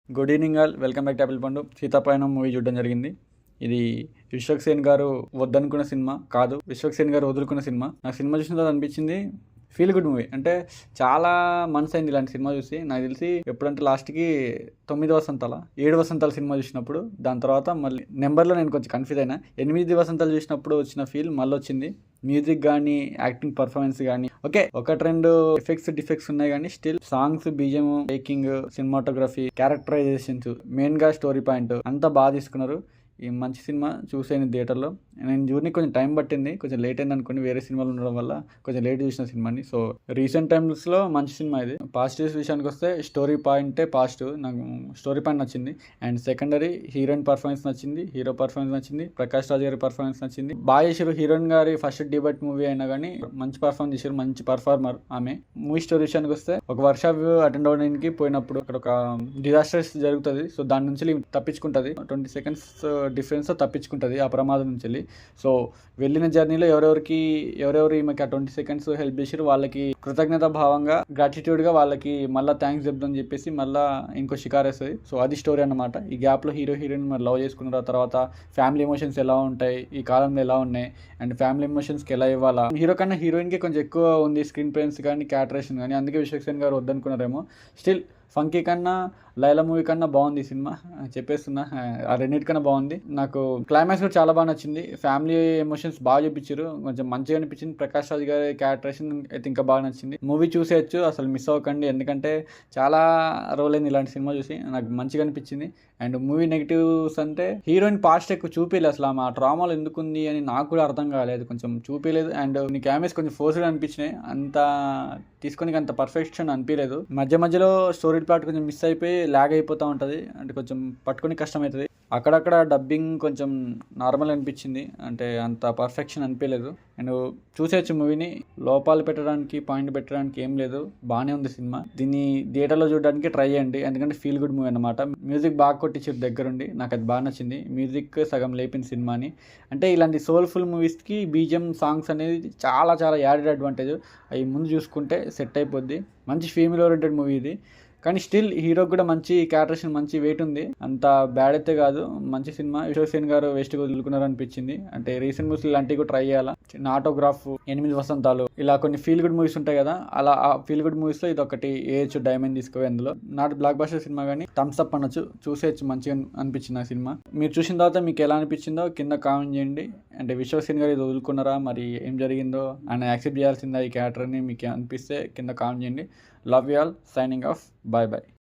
Good evening all, welcome back to apple పండు. సీతాపయనం movie చూడడం జరిగింది. ఇది విశ్వక్సేన్ గారు వద్దనుకున్న సినిమా కాదు, విశ్వక్సేన్ గారు వదులుకున్న సినిమా. నాకు సినిమా చూసిన తర్వాత అనిపించింది ఫీల్ గుడ్ మూవీ. అంటే చాలా మనసు అయింది ఇలాంటి సినిమా చూసి. నాకు తెలిసి ఎప్పుడంటే లాస్ట్కి 9 వసంతాల 7 వసంతాల సినిమా చూసినప్పుడు, దాని తర్వాత మళ్ళీ నెంబర్లో నేను కొంచెం కన్ఫ్యూజ్ అయినా. 8 వసంతాలు చూసినప్పుడు వచ్చిన ఫీల్ మళ్ళీ వచ్చింది. మ్యూజిక్ కానీ, యాక్టింగ్ పర్ఫార్మెన్స్ కానీ ఓకే, ఒకటి రెండు ఎఫెక్ట్స్ డిఫెక్ట్స్ ఉన్నాయి కానీ still songs, BGM, making, cinematography, characterisations, మెయిన్గా స్టోరీ పాయింట్ అంతా బాగా తీసుకున్నారు. ఈ మంచి సినిమా చూసాను థియేటర్లో. నేను చూడడానికి కొంచెం టైం పట్టింది, కొంచెం లేట్ అయింది అనుకోండి, వేరే సినిమాలు ఉండడం వల్ల కొంచెం లేట్ చూసిన సినిమాని. సో రీసెంట్ టైమ్స్లో మంచి సినిమా ఇది. పాజిటివ్స్ విషయానికి వస్తే స్టోరీ పాయింటే పాజిటివ్, నాకు స్టోరీ పాయింట్ నచ్చింది. అండ్ సెకండరీ హీరోయిన్ పర్ఫార్మెన్స్ నచ్చింది, హీరో పర్ఫార్మెన్స్ నచ్చింది, ప్రకాష్ రాజ్ గారి పర్ఫార్మెన్స్ నచ్చింది. బాగా చేసారు. హీరోయిన్ గారి ఫస్ట్ డిబేట్ మూవీ అయినా కానీ మంచి పర్ఫార్మెన్స్ చేశారు, మంచి పర్ఫార్మర్ ఆమె. మూవీ స్టోరీ విషయానికి వస్తే ఒక వర్క్షాప్ అటెండ్ అవ్వడానికి పోయినప్పుడు అక్కడ ఒక డిజాస్టర్స్ జరుగుతుంది. సో దాని నుంచి తప్పించుకుంటుంది, 20 seconds డిఫరెన్స్ తప్పించుకుంటుంది ఆ ప్రమాదం నుంచి వెళ్ళి. సో వెళ్ళిన జర్నీలో ఎవరెవరు ఈమెకి ఆ 20 seconds హెల్ప్ చేసారు వాళ్ళకి కృతజ్ఞత భావంగా, గ్రాటిట్యూడ్గా వాళ్ళకి మళ్ళీ థ్యాంక్స్ చెప్దామని చెప్పేసి మళ్ళీ ఇంకో షికార్ వేస్తుంది. సో అది స్టోరీ అన్నమాట. ఈ గ్యాప్లో హీరో హీరోయిన్ మరి లవ్ చేసుకున్న తర్వాత ఫ్యామిలీ ఎమోషన్స్ ఎలా ఉంటాయి, ఈ కాలంలో ఎలా ఉన్నాయి, అండ్ ఫ్యామిలీ ఎమోషన్స్కి ఎలా ఇవ్వాలా. హీరో కన్నా హీరోయిన్కి కొంచెం ఎక్కువ ఉంది స్క్రీన్ ప్రెజెన్స్ కానీ, క్యారెక్టరేషన్ కానీ. అందుకే విశ్వక్సేన్ గారు వద్దనుకున్నారేమో. స్టిల్ ఫంకీ కన్నా, లైలా మూవీ కన్నా బాగుంది ఈ సినిమా, చెప్పేస్తున్నా. ఆ రెండింటికన్నా బాగుంది. నాకు క్లైమాక్స్ కూడా చాలా బాగా నచ్చింది. ఫ్యామిలీ ఎమోషన్స్ బాగా చూపించారు, కొంచెం మంచిగా అనిపించింది. ప్రకాష్ రాజ్ గారి క్యారెక్టరేషన్ అయితే ఇంకా బాగా నచ్చింది. మూవీ చూసేయచ్చు, అసలు మిస్ అవ్వకండి. ఎందుకంటే చాలా రోల్ అయింది ఇలాంటి సినిమా చూసి, నాకు మంచిగా అనిపించింది. అండ్ మూవీ నెగిటివ్స్ అంటే హీరోయిన్ పాస్ట్ ఎక్కువ చూపించలేదు, అసలు ఆ ట్రామాలు ఎందుకుంది అని నాకు కూడా అర్థం కాలేదు, కొంచెం చూపించలేదు. అండ్ నీ క్యామెరాస్ కొంచెం ఫోర్స్డ్ అనిపించినాయి, అంత తీసుకొని అంత పర్ఫెక్షన్ అనిపించలేదు. మధ్య మధ్యలో స్టోరీ ప్లాట్ కొంచెం మిస్ అయిపోయి లాగ్ అయిపోతూ ఉంటుంది, అంటే కొంచెం పట్టుకొని కష్టమవుతుంది. అక్కడక్కడ డబ్బింగ్ కొంచెం నార్మల్ అనిపించింది, అంటే అంత పర్ఫెక్షన్ అనిపించలేదు. అండ్ చూసేయచ్చు మూవీని, లోపాలు పెట్టడానికి పాయింట్ పెట్టడానికి ఏం లేదు, బాగానే ఉంది సినిమా. దీన్ని థియేటర్లో చూడడానికి ట్రై చేయండి, ఎందుకంటే ఫీల్ గుడ్ మూవీ అనమాట. మ్యూజిక్ బాగా కొట్టించారు దగ్గరుండి, నాకు అది బాగా నచ్చింది. మ్యూజిక్ సగం లేపిన సినిమాని. అంటే ఇలాంటి సోల్ఫుల్ మూవీస్కి బీజిఎం, సాంగ్స్ అనేది చాలా చాలా యాడెడ్ అడ్వాంటేజ్. అవి ముందు చూసుకుంటే సెట్ అయిపోద్ది. మంచి ఫీమేల్ ఓరియంటెడ్ మూవీ ఇది, కానీ స్టిల్ హీరోకి కూడా మంచి క్యారెక్టరేషన్, మంచి వెయిట్ ఉంది. అంత బ్యాడ్ అయితే కాదు, మంచి సినిమా. విశ్వక్సేన్ గారు వేస్ట్ వదులుకున్నారు అనిపించింది. అంటే రీసెంట్ మూవీస్ ఇలాంటివి కూడా ట్రై చేయాలా. ఆటోగ్రాఫ్, 8 వసంతాలు, ఇలా కొన్ని ఫీల్ గుడ్ మూవీస్ ఉంటాయి కదా, అలా ఆ ఫీల్ గుడ్ మూవీస్లో ఇది ఒకటి ఏహెచ్ డైమండ్ తీసుకోవాలి. అందులో నాట్ బ్లాక్ బస్టర్ సినిమా కానీ థమ్స్ అప్ అనొచ్చు, చూసేయచ్చు, మంచిగా అనిపించింది ఆ సినిమా. మీరు చూసిన తర్వాత మీకు ఎలా అనిపించిందో కింద కామెంట్ చేయండి. అంటే విశ్వక్సేన్ గారు ఇది వదులుకున్నారా, మరి ఏం జరిగిందో, ఆయన యాక్సెప్ట్ చేయాల్సిందా ఈ క్యారెక్టర్ని, మీకు అనిపిస్తే కింద కామెంట్ చేయండి. Love you all, signing off, bye bye.